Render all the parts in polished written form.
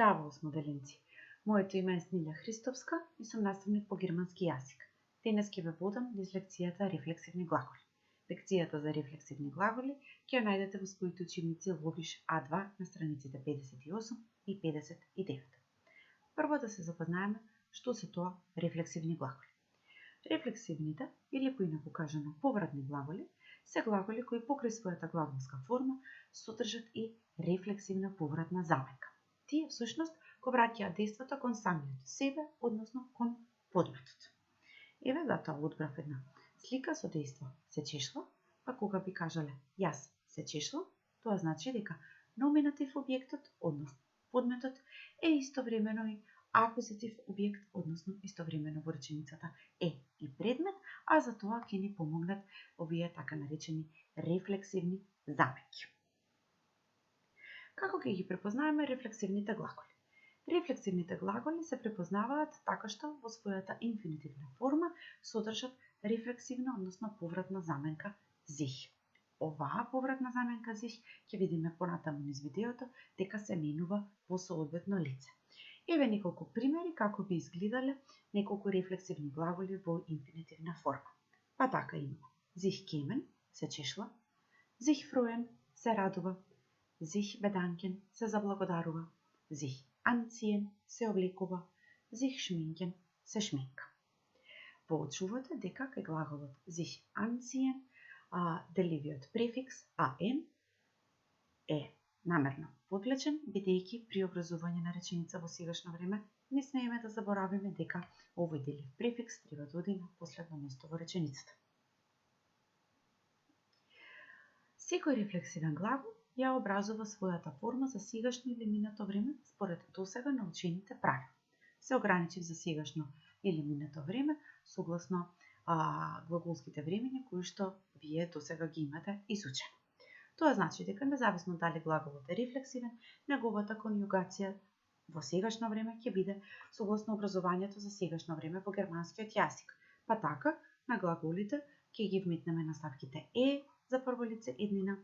Здраво, осмоделенци! Моето име е Снилја Христовска и сум наставник по германски јазик. Денес ќе ве водам низ лекцијата рефлексивни глаголи. Лекцијата за рефлексивни глаголи ќе ја најдете во своите учебници Ловиш А2 на страниците 58 и 59. Прво да се запознаеме што се тоа рефлексивни глаголи. Рефлексивните, или поинаку кажано повратни глаголи, се глаголи кои покрај својата глаголска форма содржат и рефлексивна повратна заменка. Тие всушност го враќаат дејството кон самиот себе, односно кон подметот. Еве затоа одбрав една слика со дејство се чешла, па кога би кажале јас се чешла, тоа значи дека номинатив објектот, односно подметот, е истовремено и акузатив објект, односно истовремено во реченицата е и предмет, а за тоа ќе ни помогнат овие така наречени рефлексивни заменки. Како ќе ги препознаеме рефлексивните глаголи? Рефлексивните глаголи се препознаваат така што во својата инфинитивна форма содржат рефлексивна, односно повратна заменка зих. Оваа повратна заменка зих ќе видиме понатаму низ видеото дека се менува во соодветно лице. Еве неколку примери како би изгледале неколку рефлексивни глаголи во инфинитивна форма. Па така имаме зих кемен, се чешла, зих фроен, се радува, зих беданкен, се заблагодарува, зих анциен, се облекува, зих шминкен, се шминка. Поочувате дека кај глаголот зих анциен, деливиот префикс ан е намерно подлечен, бидејќи при образување на реченица во сегашно време не смееме да заборавиме дека овој делив префикс треба да оди на последно место во реченицата. Секој рефлексивен глагол ја образува својата форма за сегашно или минато време според досега научените правила. Се ограничив за сегашно или минато време согласно глаголските времења кои што вие досега ги имате изучени. Тоа значи дека независно дали глаголот е рефлексивен, неговата конјугација во сегашно време ќе биде согласно образувањето за сегашно време во германскиот јазик. Па така, на глаголите ќе ги вметнеме наставките е за прво лице еднина,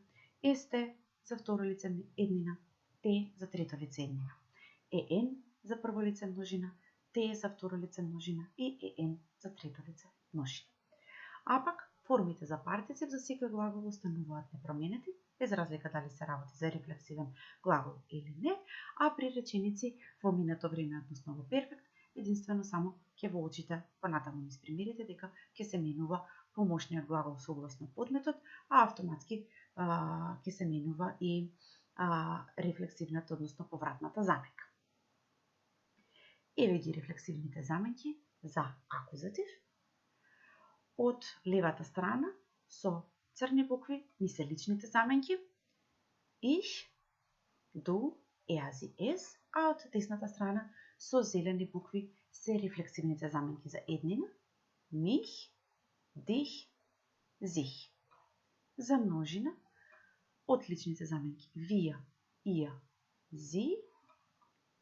есте за второ лице еднина, те за трето лице еднина, ен за прво лице множина, те за второ лице множина и ен за трето лице множина. А пак формите за партицip за секој глагол остануваат непроменети, без разлика дали се работи за рефлексивен глагол или не, а при реченици во минато време, односно во перфект, единствено само ќе во очите понатаму низ примерите дека ќе се менува помошниот глагол согласно подметот, а автоматски ќе се менува и рефлексивната, односно повратната заменка. Еве ги рефлексивните заменки за акузатив. Од левата страна со црни букви ни се личните заменки ich, du, er, sie, es, а од десната страна со зелени букви се рефлексивните заменки за еднина mich, dich, sich. За множина од личните заменки wir, ihr, sie,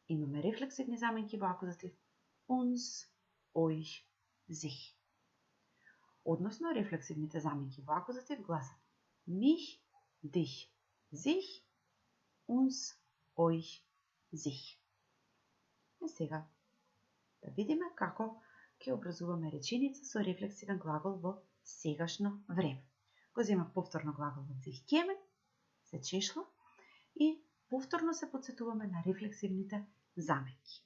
имаме рефлексивни заменки во акузатив uns, euch, sich. Односно, рефлексивните заменки во акузатив гласат mich, dich, sich, uns, euch, sich. И сега да видиме како ќе образуваме реченица со рефлексивен глагол во сегашно време. Го земав повторно глаголот зих кемен, се чешла и повторно се подсетуваме на рефлексивните заменки.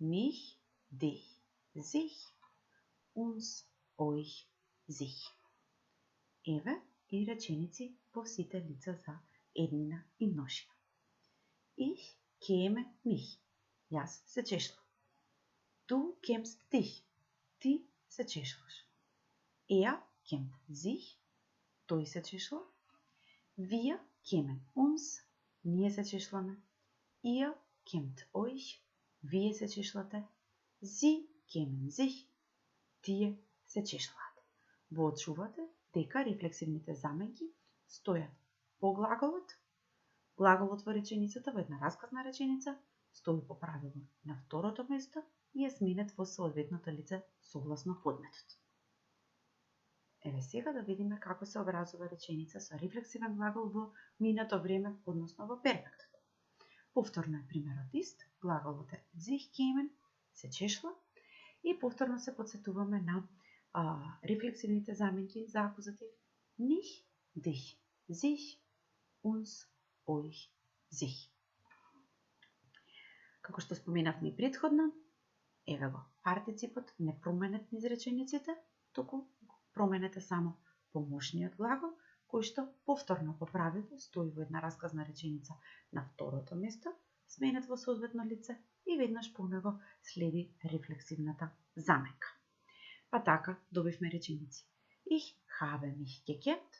Mich, dich, sich, uns, euch, sich. Еве и реченици по сите лица за еднина и множина. Ich käme mich. Јас се чешла. Du kämst dich. Ти се чешлаш. Er kämt sich. Тој се чешла. Wir kämen uns. Ние се чешламе. Ihr kämt euch. Вие се чешлате. Sie kämen sich. Тие се чешлаат. Воочувате дека рефлексивните заменки стојат по глаголот. Глаголот во реченицата, во една расказна реченица, стои по правило на второто место и е сменет во соодветното лице согласно подметот. Еве сега да видиме како се образува реченица со рефлексивен глагол во минато време, односно во перфектот. Повторно е примерот ист, глаголот е sich kämen, се чешла, и повторно се подсетуваме на рефлексивните заменки за акузатив mich, dich, sich, uns, euch, sich. Како што споменавме и претходно, еве го, партиципот не променет низ речениците, туку променете само помошниот глагол, кој што повторно по правило стои во една расказна реченица на второто место, сменет во соодветно лице и веднаш по него следи рефлексивната заменка. Па така добивме реченици. Ich habe mich gekämmt,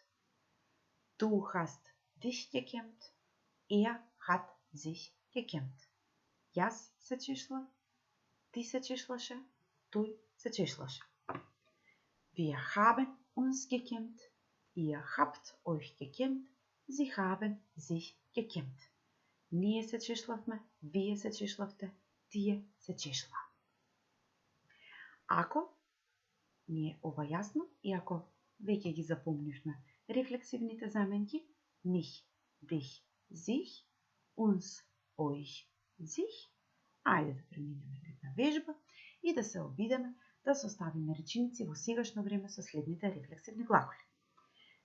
du hast dich gekämmt, hat sich gekämmt. Јас се чешла, ти се чешлаше, тој се чешлаше. Wir haben uns gekämmt, ihr habt euch gekämmt, sie haben sich gekämmt. Ние се чешлавме, вие се чешлавте, тие се чешла. Ако ни е ова јасно и ако веќе ги запомнивме рефлексивните заменки mich, dich, sich, uns, euch, sich, ајде да преминеме на една вежба и да се обидеме да составиме реченици во сегашно време со следните рефлексивни глаголи.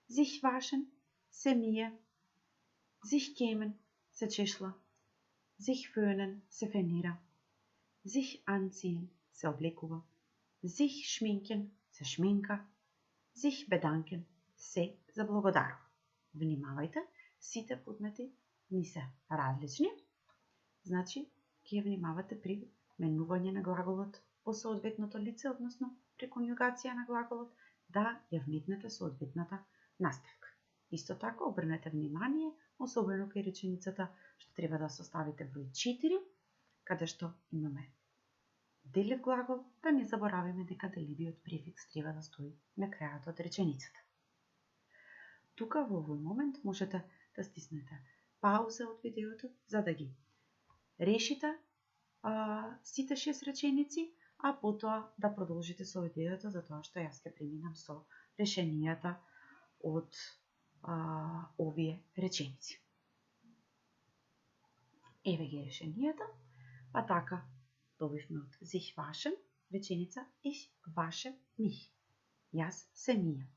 Sich waschen, се мие, sich kämen, се чешла, sich föhnen, се фенира, sich anziehen, се облекува, sich schminken, се шминка, sich bedanken, се заблагодарува. Внимавајте, сите подмети ни се различни, значи ќе внимавате при менување на глаголот по соодветното лице, односно при конјугација на глаголот, да ја вметнете соодветната наставка. Исто така обрнете внимание, особено кај реченицата што треба да составите број 4, каде што имаме делив глагол, да не заборавиме дека деливиот префикс треба да стои на крајот од реченицата. Тука во овој момент можете да стиснете пауза од видеото за да ги решите сите 6 реченици, а потоа да продолжите со видеото за тоа што јас ќе преминам со решенијата од овие реченици. Еве ги решенијата, па така добивме од sich waschen реченица ich wasche mich. Јас се мијам.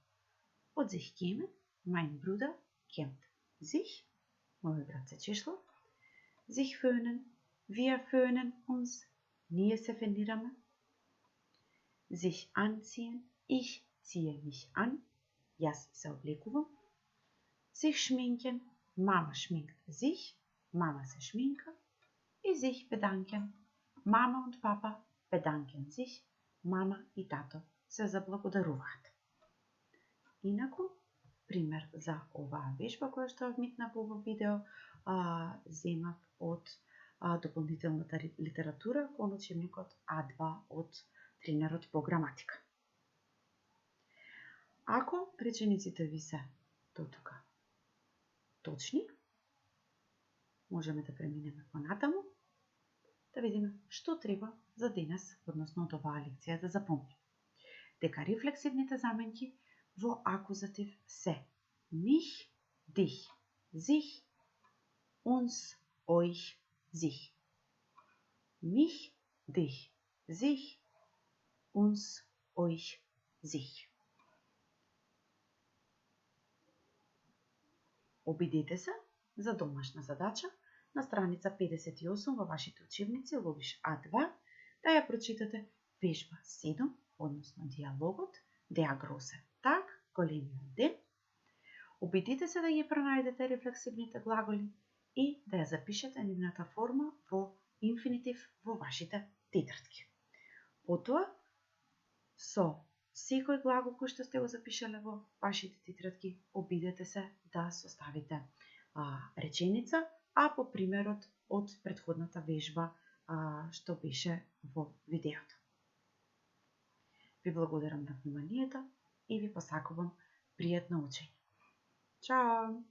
Од sich kämen, mein Bruder kämmt sich, мојот брат се чешла. Sich föhnen, wir föhnen uns, ние се фенираме. Sich anziehen, ich ziehe mich an, јас се облекувам. Sich schminken, Mama schminkt sich, Mama се schminka. И sich bedanken, Mama und Papa bedanken sich, Mama и тато се заблагодаруваат. Инаку, пример за оваа вежба која што вметнав во овој видео, земав од дополнителната литература кон учебникот А2 од тренерот по граматика. Ако речениците ви се до тука точни, можеме да преминеме понатаму, да видиме што треба за денес, односно од оваа лекција да запомниме. Дека рефлексивните заменки во акузатив се mich, dich, sich, uns, euch, sich. Mich, dich, sich, uns, euch, sich. Обидете се за домашна задача на страница 58 во вашите учебници Ловиш А2 да ја прочитате вежба 7, односно диалогот Der große Tag, големиот ден. Обидете се да ги пронајдете рефлексивните глаголи и да ја запишете нивната форма во инфинитив во вашите тетрадки. Потоа, со секој глагол кој што сте го запишале во вашите тетрадки, обидете се да составите реченица, а по примерот од претходната вежба што беше во видеото. Ви благодарам на вниманието и ви посакувам пријатно учење. Чао!